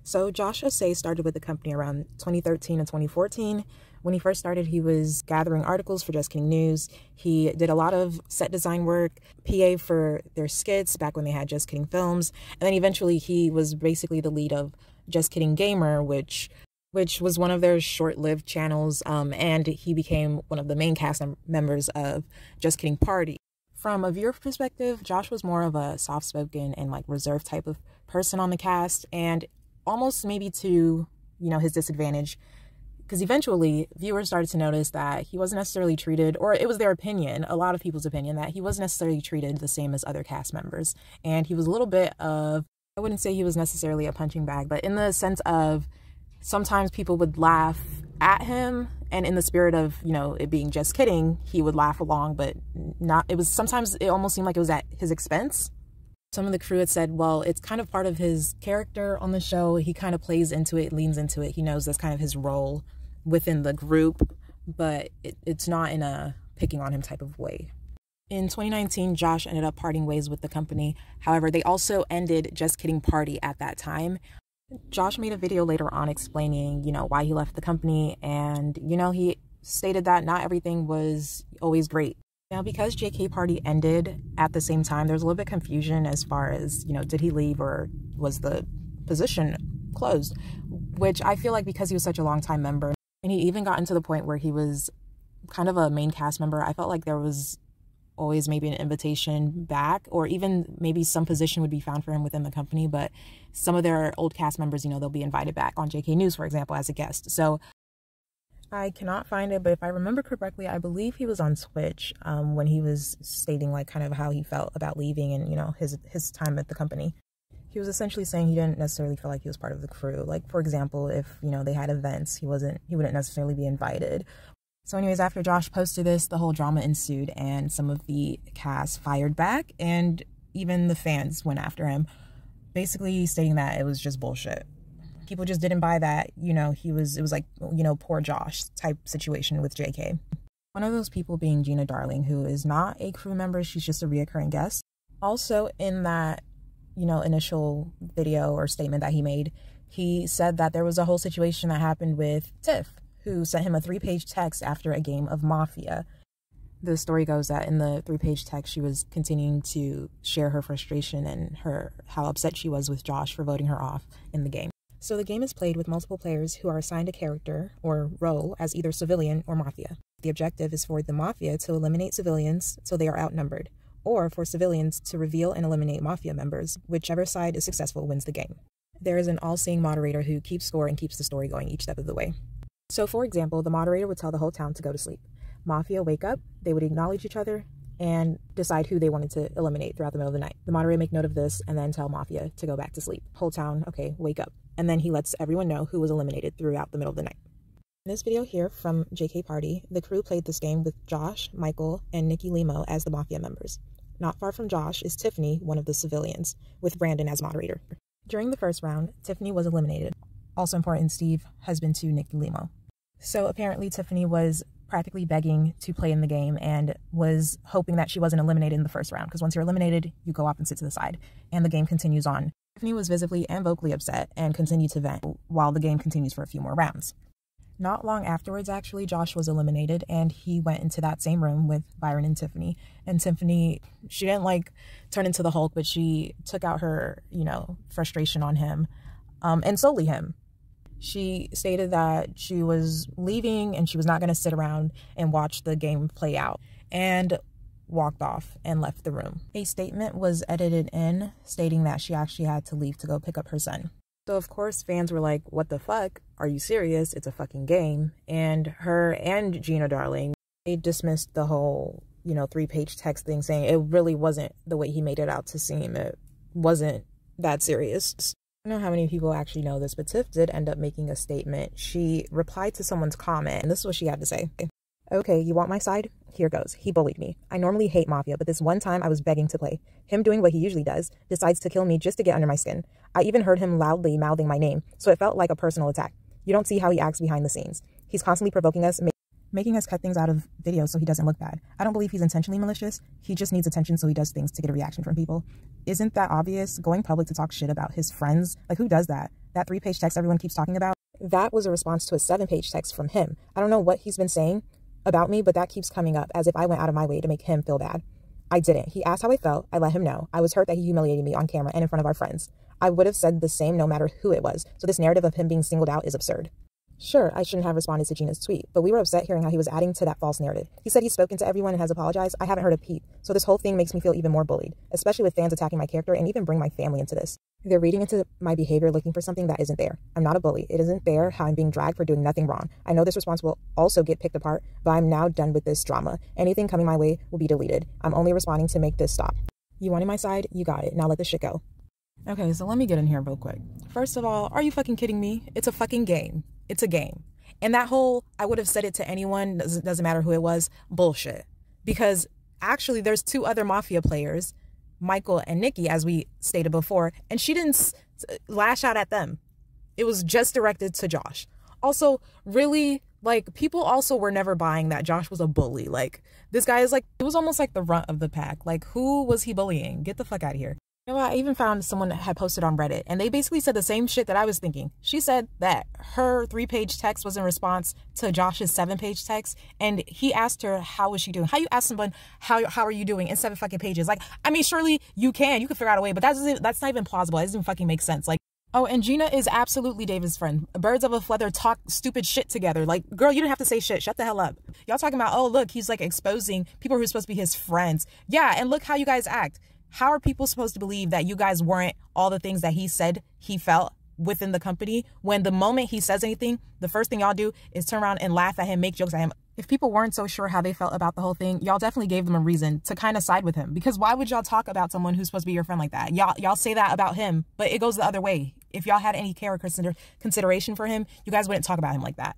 So Josh Osei started with the company around 2013 and 2014. When he first started, he was gathering articles for Just Kidding News. He did a lot of set design work, PA for their skits back when they had JKFilms. And then eventually he was basically the lead of Just Kidding Gamer, which was one of their short-lived channels. And he became one of the main cast members of Just Kidding Party. From a viewer perspective, Josh was more of a soft-spoken and like reserved type of person on the cast, and almost maybe to, his disadvantage, because eventually viewers started to notice that he wasn't necessarily treated, or it was their opinion, a lot of people's opinion, that he wasn't necessarily treated the same as other cast members. And he was a little bit of, I wouldn't say he was necessarily a punching bag, but in the sense of sometimes people would laugh at him, and in the spirit of, it being just kidding, he would laugh along, but not, sometimes it almost seemed like it was at his expense. Some of the crew had said, well, it's kind of part of his character on the show. He kind of plays into it, leans into it. He knows that's kind of his role within the group, but it's not in a picking on him type of way. In 2019, Josh ended up parting ways with the company. However, they also ended Just Kidding Party at that time. Josh made a video later on explaining, why he left the company, and, he stated that not everything was always great. Now, because JK Party ended at the same time, there's a little bit of confusion as far as, did he leave or was the position closed? Which I feel like because he was such a long-time member, and he even got into the point where he was kind of a main cast member, I felt like there was always maybe an invitation back, or even maybe some position would be found for him within the company. But some of their old cast members, they'll be invited back on JK News, for example, as a guest. So I cannot find it, but if I remember correctly, I believe he was on Twitch when he was stating like kind of how he felt about leaving and, his time at the company. He was essentially saying he didn't necessarily feel like he was part of the crew. Like, for example, if, they had events, he wouldn't necessarily be invited. So anyways, after Josh posted this, the whole drama ensued, and some of the cast fired back, and even the fans went after him, basically stating that it was just bullshit. People just didn't buy that, it was like, poor Josh type situation with JK. One of those people being Gina Darling, who is not a crew member, she's just a reoccurring guest. Also in that, initial video or statement that he made, he said that there was a whole situation that happened with Tiff, who sent him a 3-page text after a game of Mafia. The story goes that in the 3-page text, she was continuing to share her frustration and how upset she was with Josh for voting her off in the game. So the game is played with multiple players who are assigned a character or role as either civilian or Mafia. The objective is for the Mafia to eliminate civilians so they are outnumbered, or for civilians to reveal and eliminate Mafia members. Whichever side is successful wins the game. There is an all-seeing moderator who keeps score and keeps the story going each step of the way. So for example, the moderator would tell the whole town to go to sleep. Mafia wake up, they would acknowledge each other and decide who they wanted to eliminate throughout the middle of the night. The moderator make note of this and then tell Mafia to go back to sleep. Whole town, okay, wake up. And then he lets everyone know who was eliminated throughout the middle of the night. In this video here from JK Party, the crew played this game with Josh, Michael, and Nikki Limo as the Mafia members. Not far from Josh is Tiffany, one of the civilians, with Brandon as moderator. During the first round, Tiffany was eliminated. Also important, Steve, husband to Nikki Limo. So apparently Tiffany was practically begging to play in the game and was hoping that she wasn't eliminated in the first round, because once you're eliminated, you go up and sit to the side, and the game continues on. Tiffany was visibly and vocally upset and continued to vent while the game continues for a few more rounds. Not long afterwards, actually, Josh was eliminated, and he went into that same room with Byron and Tiffany. And Tiffany, she didn't like turn into the Hulk, but she took out her, frustration on him, and solely him. She stated that she was leaving and she was not going to sit around and watch the game play out, and walked off and left the room. A statement was edited in stating that she actually had to leave to go pick up her son. So of course fans were like, what the fuck? Are you serious? It's a fucking game. And her and Gina Darling, they dismissed the whole, 3-page text thing, saying it really wasn't the way he made it out to seem. It wasn't that serious. I don't know how many people actually know this, but Tiff did end up making a statement. She replied to someone's comment, and this is what she had to say. Okay, you want my side? Here goes. He bullied me. I normally hate Mafia, but this one time I was begging to play. Him doing what he usually does, decides to kill me just to get under my skin. I even heard him loudly mouthing my name, so it felt like a personal attack. You don't see how he acts behind the scenes. He's constantly provoking us, making us cut things out of videos so he doesn't look bad. I don't believe he's intentionally malicious. He just needs attention, so he does things to get a reaction from people. Isn't that obvious? Going public to talk shit about his friends? Like, who does that? that 3-page text everyone keeps talking about, that was a response to a 7-page text from him. I don't know what he's been saying about me, but that keeps coming up as if I went out of my way to make him feel bad. I didn't. He asked how I felt. I let him know. I was hurt that he humiliated me on camera and in front of our friends. I would have said the same no matter who it was. So this narrative of him being singled out is absurd. Sure, I shouldn't have responded to Gina's tweet, but we were upset hearing how he was adding to that false narrative. He said he's spoken to everyone and has apologized. I haven't heard a peep. So this whole thing makes me feel even more bullied, especially with fans attacking my character and even bring my family into this. They're reading into my behavior looking for something that isn't there. I'm not a bully. It isn't fair how I'm being dragged for doing nothing wrong. I know this response will also get picked apart, but I'm now done with this drama. Anything coming my way will be deleted. I'm only responding to make this stop. You wanted my side? You got it. Now let this shit go. Okay, so let me get in here real quick. First of all, are you fucking kidding me? It's a fucking game. It's a game. And that whole, I would have said it to anyone, doesn't matter who it was, bullshit. Because actually there's 2 other Mafia players, Michael and Nikki, as we stated before, and she didn't lash out at them. It was just directed to Josh. Also, really, like, people also were never buying that Josh was a bully. Like, this guy is like, it was almost like the runt of the pack. Like, who was he bullying? Get the fuck out of here. You know, I even found someone that had posted on Reddit, and they basically said the same shit that I was thinking. She said that her 3-page text was in response to Josh's 7-page text, and he asked her, how was she doing? How you ask someone, how are you doing in 7 fucking pages? Like, I mean, surely you can figure out a way, but that's not even plausible. It doesn't fucking make sense. Like, oh, and Gina is absolutely David's friend. Birds of a feather talk stupid shit together. Like, girl, you didn't have to say shit. Shut the hell up. Y'all talking about, oh, look, he's like exposing people who are supposed to be his friends. Yeah, and look how you guys act. How are people supposed to believe that you guys weren't all the things that he said he felt within the company when the moment he says anything, the first thing y'all do is turn around and laugh at him, make jokes at him? If people weren't so sure how they felt about the whole thing, y'all definitely gave them a reason to kind of side with him. Because why would y'all talk about someone who's supposed to be your friend like that? Y'all say that about him, but it goes the other way. If y'all had any care or consideration for him, you guys wouldn't talk about him like that.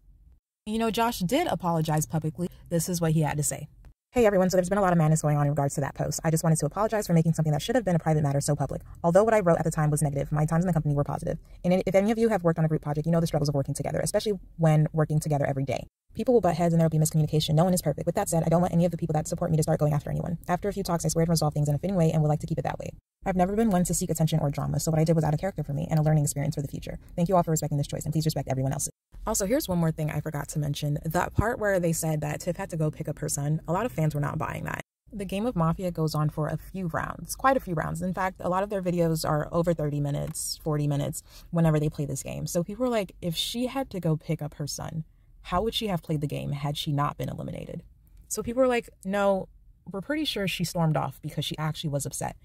You know, Josh did apologize publicly. This is what he had to say. Hey everyone, so there's been a lot of madness going on in regards to that post. I just wanted to apologize for making something that should have been a private matter so public. Although what I wrote at the time was negative, my times in the company were positive. And if any of you have worked on a group project, you know the struggles of working together, especially when working together every day. People will butt heads and there will be miscommunication. No one is perfect. With that said, I don't want any of the people that support me to start going after anyone. After a few talks, I swear to resolve things in a fitting way and would like to keep it that way. I've never been one to seek attention or drama, so what I did was out of character for me and a learning experience for the future. Thank you all for respecting this choice, and please respect everyone else's. Also, here's one more thing I forgot to mention. That part where they said that Tiff had to go pick up her son, a lot of fans were not buying that. The game of Mafia goes on for a few rounds, quite a few rounds. In fact, a lot of their videos are over 30 minutes, 40 minutes whenever they play this game. So people were like, if she had to go pick up her son, how would she have played the game had she not been eliminated? So people were like, no, we're pretty sure she stormed off because she actually was upset.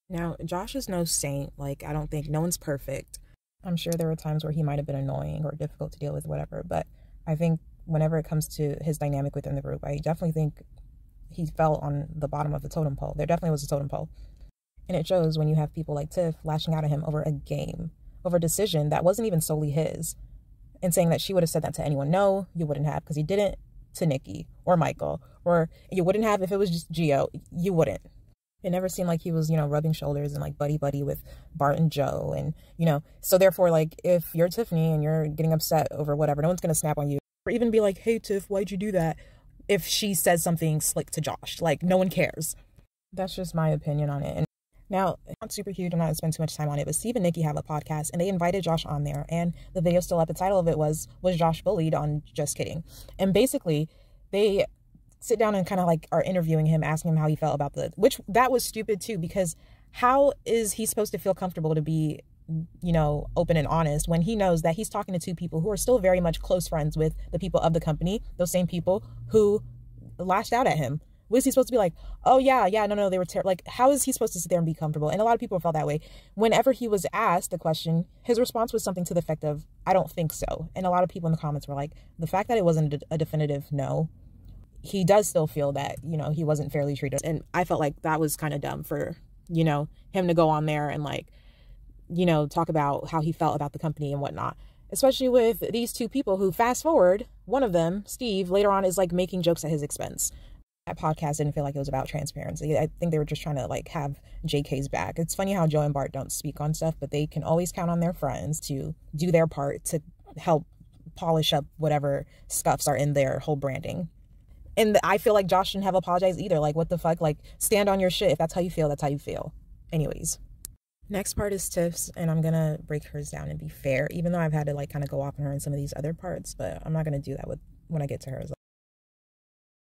Now, Josh is no saint. Like, I don't think no one's perfect. I'm sure there were times where he might have been annoying or difficult to deal with, whatever. But I think whenever it comes to his dynamic within the group, I definitely think he fell on the bottom of the totem pole. There definitely was a totem pole. And it shows when you have people like Tiff lashing out at him over a game, over a decision that wasn't even solely his, and saying that she would have said that to anyone. No, you wouldn't have, because he didn't to Nikki or Michael, or you wouldn't have if it was just Gio. You wouldn't. It never seemed like he was, you know, rubbing shoulders and like buddy with Bart and Joe. And, you know, so therefore, like, if you're Tiffany and you're getting upset over whatever, no one's going to snap on you or even be like, hey, Tiff, why'd you do that? If she says something slick to Josh, like, no one cares. That's just my opinion on it. And now, not super huge, I'm not going to spend too much time on it, but Steve and Nikki have a podcast and they invited Josh on there, and the video's still up. The title of it was Josh Bullied on Just Kidding? And basically, they sit down and kind of like are interviewing him, asking him how he felt about which that was stupid too, because how is he supposed to feel comfortable to be, you know, open and honest when he knows that he's talking to 2 people who are still very much close friends with the people of the company, those same people who lashed out at him? Was he supposed to be like, oh yeah, no, they were terrible? Like, how is he supposed to sit there and be comfortable? And a lot of people felt that way. Whenever he was asked the question, his response was something to the effect of, I don't think so. And a lot of people in the comments were like, the fact that it wasn't a definitive no, he does still feel that, you know, he wasn't fairly treated. And I felt like that was kind of dumb for, you know, him to go on there and like, you know, talk about how he felt about the company and whatnot, especially with these 2 people who, fast forward, one of them, Steve, later on is like making jokes at his expense. That podcast didn't feel like it was about transparency. I think they were just trying to like have JK's back. It's funny how Joe and Bart don't speak on stuff, but they can always count on their friends to do their part to help polish up whatever scuffs are in their whole branding. And I feel like Josh shouldn't have apologized either. Like, what the fuck? Like, stand on your shit. If that's how you feel, that's how you feel. Anyways. Next part is Tiff's, and I'm gonna break hers down and be fair, even though I've had to like kind of go off on her in some of these other parts, but I'm not gonna do that with when I get to hers.